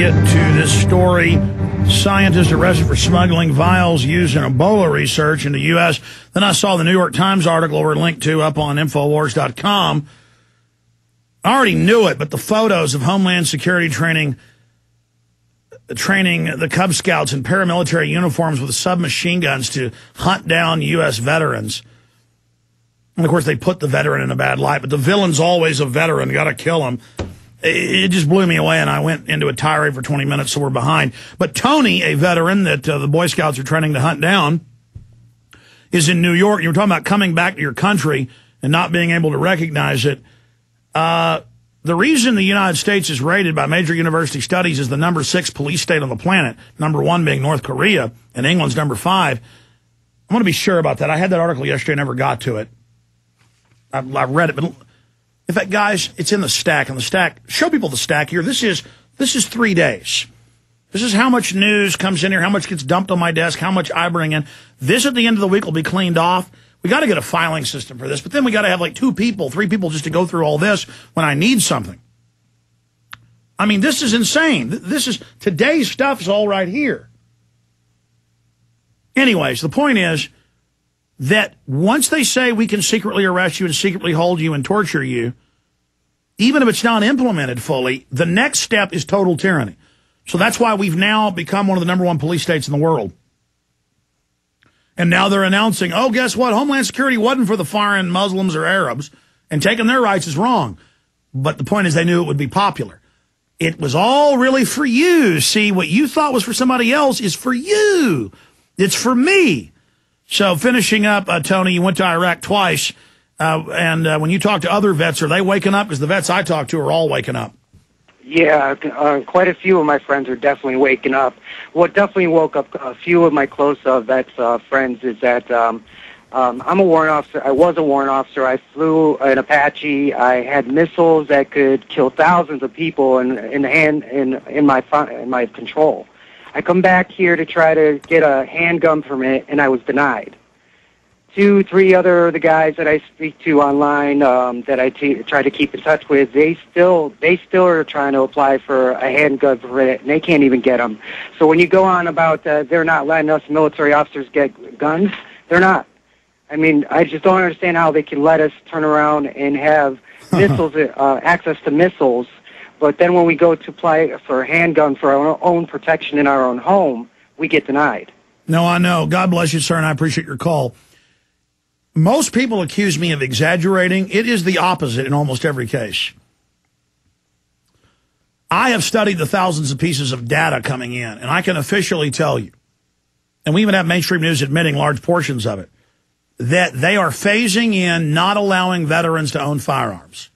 get to this story. Scientists arrested for smuggling vials used in Ebola research in the U.S. Then I saw the New York Times article we're linked to up on Infowars.com. I already knew it, but the photos of Homeland Security training the Cub Scouts in paramilitary uniforms with submachine guns to hunt down U.S. veterans. And, of course, they put the veteran in a bad light, but the villain's always a veteran. Got to kill him. It just blew me away, and I went into a tirade for 20 minutes, so we're behind. But Tony, a veteran that the Boy Scouts are training to hunt down, is in New York. You were talking about coming back to your country and not being able to recognize it. The reason the United States is rated by major university studies as the number 6 police state on the planet, number 1 being North Korea, and England's number 5, I'm going to be sure about that. I had that article yesterday, never got to it. I read it, but in fact, guys, it's in the stack. On the stack, show people the stack here. This is 3 days. This is how much news comes in here, how much gets dumped on my desk, how much I bring in. This at the end of the week will be cleaned off. We got to get a filing system for this, but then we got to have like 2 people, 3 people just to go through all this when I need something. I mean, this is insane. Today's stuff is all right here. Anyways, the point is that once they say we can secretly arrest you and secretly hold you and torture you, even if it's not implemented fully, the next step is total tyranny. So that's why we've now become one of the number 1 police states in the world. And now they're announcing, oh, guess what? Homeland Security wasn't for the foreign Muslims or Arabs, and taking their rights is wrong. But the point is they knew it would be popular. It was all really for you. See, what you thought was for somebody else is for you. It's for me. So finishing up, Tony, you went to Iraq twice. And when you talk to other vets, are they waking up? Because the vets I talk to are all waking up. Yeah, quite a few of my friends are definitely waking up. What definitely woke up a few of my close vets friends is that I'm a warrant officer. I was a warrant officer. I flew an Apache. I had missiles that could kill thousands of people in my control. I come back here to try to get a handgun permit, and I was denied. 2, 3 other the guys that I speak to online that I try to keep in touch with, they still are trying to apply for a handgun permit, and they can't even get them. So when you go on about they're not letting us military officers get guns, they're not. I mean, I just don't understand how they can let us turn around and have missiles, access to missiles, but then when we go to apply for a handgun for our own protection in our own home, we get denied. No, I know. God bless you, sir, and I appreciate your call. Most people accuse me of exaggerating. It is the opposite in almost every case. I have studied the thousands of pieces of data coming in, and I can officially tell you, and we even have mainstream news admitting large portions of it, that they are phasing in not allowing veterans to own firearms.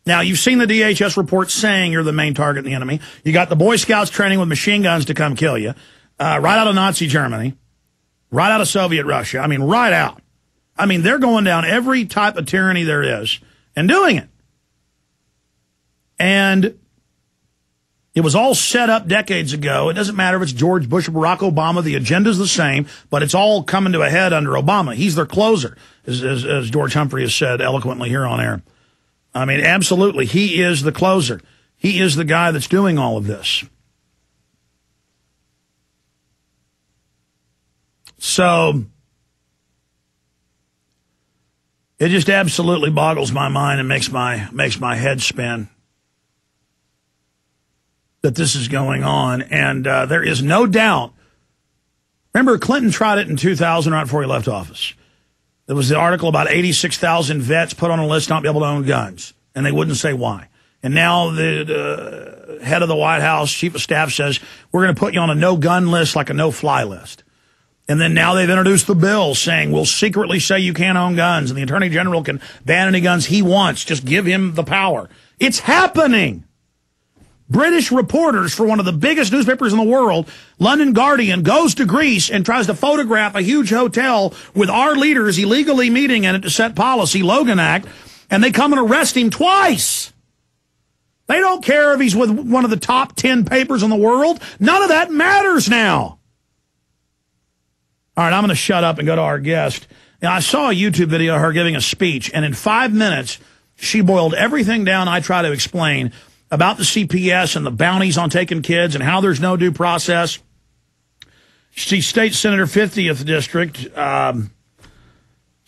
Now, you've seen the DHS report saying you're the main target of the enemy. You got the Boy Scouts training with machine guns to come kill you, right out of Nazi Germany, right out of Soviet Russia. I mean, right out. I mean, they're going down every type of tyranny there is and doing it. And it was all set up decades ago. It doesn't matter if it's George Bush or Barack Obama. The agenda's the same, but it's all coming to a head under Obama. He's their closer, as George Humphrey has said eloquently here on air. I mean, absolutely. He is the closer. He is the guy that's doing all of this. So it just absolutely boggles my mind and makes my head spin that this is going on. And there is no doubt. Remember, Clinton tried it in 2000 right before he left office. There was the article about 86,000 vets put on a list not be able to own guns, and they wouldn't say why. And now the head of the White House, chief of staff, says, we're going to put you on a no-gun list like a no-fly list. And then now they've introduced the bill saying we'll secretly say you can't own guns, and the Attorney General can ban any guns he wants. Just give him the power. It's happening. British reporters for one of the biggest newspapers in the world, London Guardian, goes to Greece and tries to photograph a huge hotel with our leaders illegally meeting in it to set policy, Logan Act, and they come and arrest him twice. They don't care if he's with one of the top 10 papers in the world. None of that matters now. All right, I'm going to shut up and go to our guest. Now, I saw a YouTube video of her giving a speech, and in 5 minutes, she boiled everything down I try to explain about the CPS and the bounties on taking kids and how there's no due process. She's State Senator 50th District.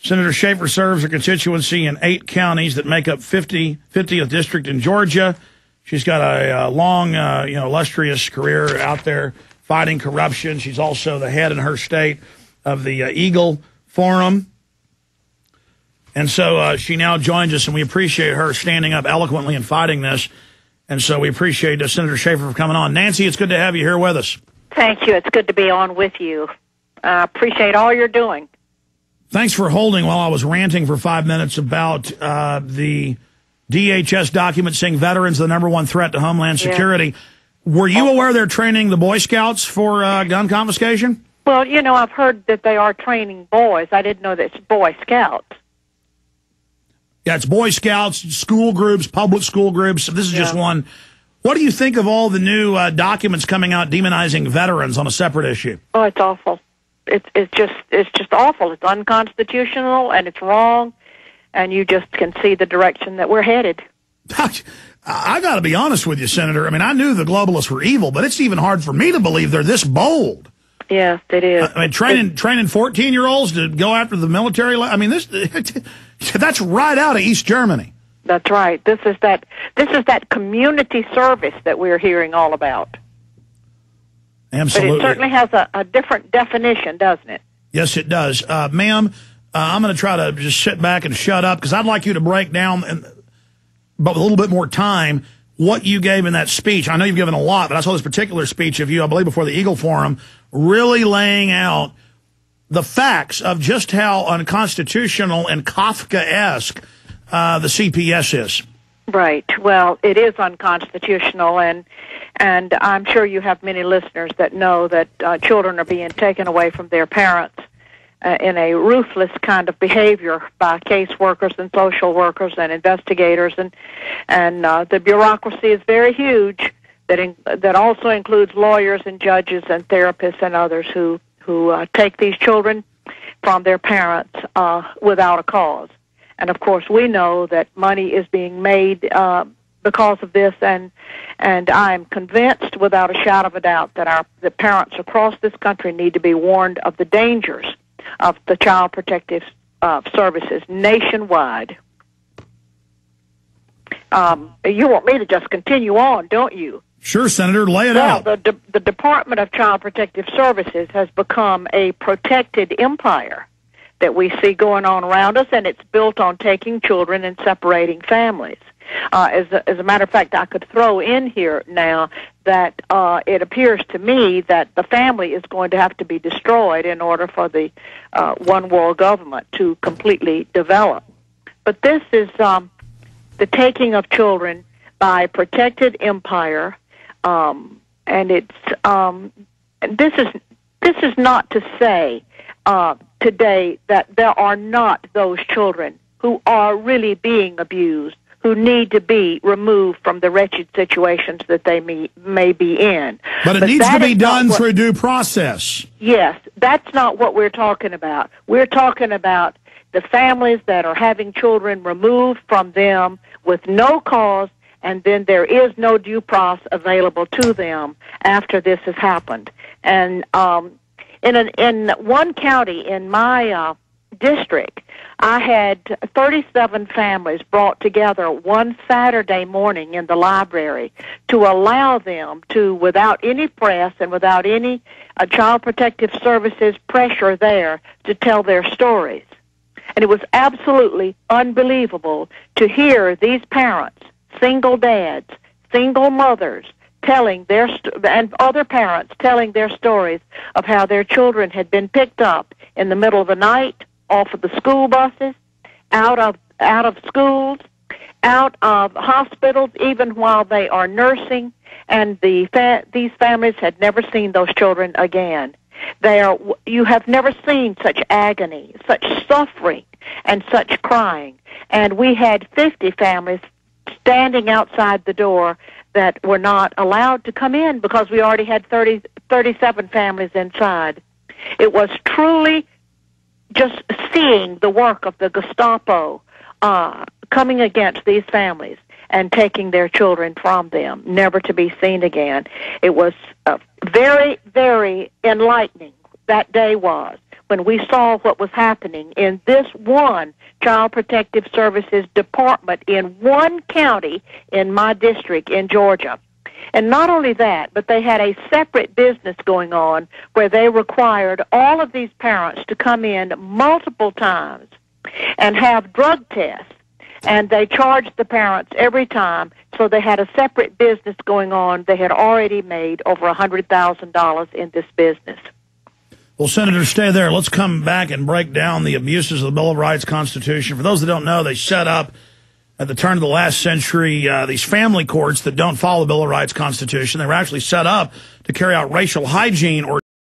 Senator Schafer serves her constituency in 8 counties that make up 50th District in Georgia. She's got a long, illustrious career out there fighting corruption. She's also the head in her state of the Eagle Forum. And so she now joins us, and we appreciate her standing up eloquently and fighting this. And so we appreciate Senator Schafer for coming on. Nancy, it's good to have you here with us. Thank you. It's good to be on with you. I appreciate all you're doing. Thanks for holding while I was ranting for 5 minutes about the DHS document saying veterans are the #1 threat to Homeland Security. Yeah. Were you aware they're training the Boy Scouts for gun confiscation? Well, I've heard that they are training boys. I didn't know that it's Boy Scouts. Yeah, it's Boy Scouts, school groups, public school groups. This is just one. What do you think of all the new documents coming out demonizing veterans on a separate issue? Oh, it's awful. It's just awful. It's unconstitutional and it's wrong, and you just can see the direction that we're headed. I got to be honest with you, Senator. I mean, I knew the globalists were evil, but it's even hard for me to believe they're this bold. Yes, it is. I mean, training 14-year-olds to go after the military. I mean, that's right out of East Germany. That's right. This is that community service that we're hearing all about. Absolutely. But it certainly has a different definition, doesn't it? Yes, it does. Ma'am, I'm going to try to just sit back and shut up because I'd like you to break down, but with a little bit more time, what you gave in that speech. I know you've given a lot, but I saw this particular speech of you, I believe, before the Eagle Forum, really laying out the facts of just how unconstitutional and Kafkaesque the CPS is. Right. Well, it is unconstitutional, and I'm sure you have many listeners that know that children are being taken away from their parents in a ruthless kind of behavior by caseworkers and social workers and investigators, and the bureaucracy is very huge. That also includes lawyers and judges and therapists and others who take these children from their parents without a cause. And of course, we know that money is being made because of this, and I'm convinced, without a shadow of a doubt, that the parents across this country need to be warned of the dangers of the Child Protective Services nationwide. You want me to just continue on, don't you? Sure, Senator, lay it out. The Department of Child Protective Services has become a protected empire that we see going on around us, and it's built on taking children and separating families. As a matter of fact, I could throw in here now that it appears to me that the family is going to have to be destroyed in order for the one world government to completely develop. But this is the taking of children by a protected empire, and it's this is not to say today that there are not those children who are really being abused, who need to be removed from the wretched situations that they may be in. But it needs to be done through due process. Yes, that's not what we're talking about. We're talking about the families that are having children removed from them with no cause, and then there is no due process available to them after this has happened. And in one county in my district, I had 37 families brought together one Saturday morning in the library to allow them to, without any press and without any Child Protective Services pressure there, to tell their stories. And it was absolutely unbelievable to hear these parents, single dads, single mothers, telling and other parents telling their stories of how their children had been picked up in the middle of the night, off of the school buses, out of schools, out of hospitals, even while they are nursing, and these families had never seen those children again. You have never seen such agony, such suffering, and such crying. And we had 50 families standing outside the door that were not allowed to come in because we already had 37 families inside. It was truly just seeing the work of the Gestapo coming against these families. and taking their children from them, never to be seen again. It was very, very enlightening, that day was, when we saw what was happening in this one Child Protective Services department in one county in my district in Georgia. And not only that, but they had a separate business going on where they required all of these parents to come in multiple times and have drug tests. And they charged the parents every time, so they had a separate business going on. They had already made over $100,000 in this business. Well, Senator, stay there. Let's come back and break down the abuses of the Bill of Rights Constitution. For those that don't know, they set up at the turn of the last century these family courts that don't follow the Bill of Rights Constitution. They were actually set up to carry out racial hygiene or